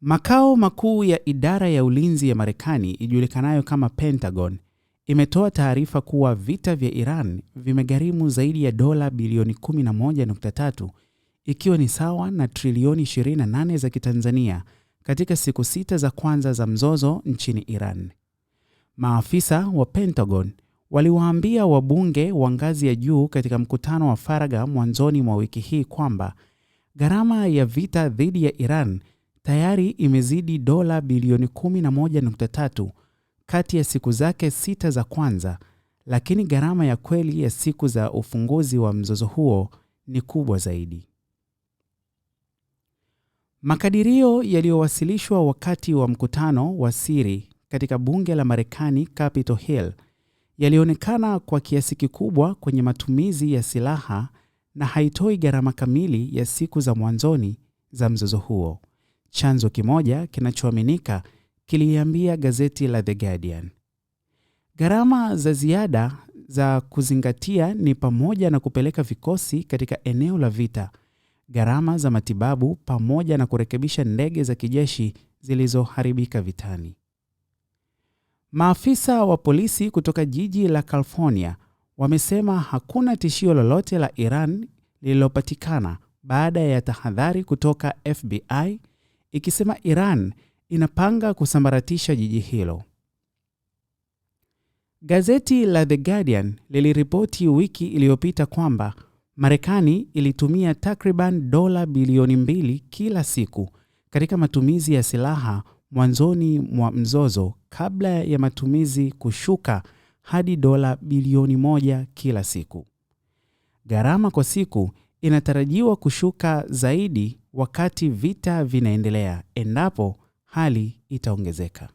Makao makuu ya idara ya ulinzi ya Marekani ijulikanayo kama Pentagon imetoa taarifa kuwa vita vya Iran vimegharimu zaidi ya dola bilioni 11.3 ikiwa ni sawa na trilioni 28 za Kitanzania katika siku 6 za kwanza za mzozo nchini Iran. Maafisa wa Pentagon waliwaambia wabunge wa ngazi ya juu katika mkutano wa faragha mwanzoni mwa wiki hii kwamba gharama ya vita dhidi ya Iran tayari imezidi dola bilioni 11.3 kati ya siku zake 6 za kwanza, lakini gharama ya kweli ya siku za ufunguzi wa mzozo huo ni kubwa zaidi. Makadirio yaliyowasilishwa wakati wa mkutano wa siri katika bunge la Marekani Capitol Hill yalionekana kwa kiasi kikubwa kwenye matumizi ya silaha na haitoi gharama kamili ya siku za mwanzoni za mzozo huo. Chanzo kimoja kinachoaminika kiliambia gazeti la The Guardian. Gharama za ziada za kuzingatia ni pamoja na kupeleka vikosi katika eneo la vita, gharama za matibabu pamoja na kurekebisha ndege za kijeshi zilizoharibika vitani. Maafisa wa polisi kutoka jiji la California wamesema hakuna tishio lolote la Iran lililopatikana baada ya tahadhari kutoka FBI ikisema Iran inapanga kusambaratisha jiji hilo. Gazeti la The Guardian liliripoti wiki iliyopita kwamba Marekani ilitumia takriban dola bilioni 2 kila siku katika matumizi ya silaha mwanzoni mwa mzozo kabla ya matumizi kushuka hadi dola bilioni 1 kila siku. Gharama kwa siku inatarajiwa kushuka zaidi wakati vita vinaendelea endapo hali itaongezeka.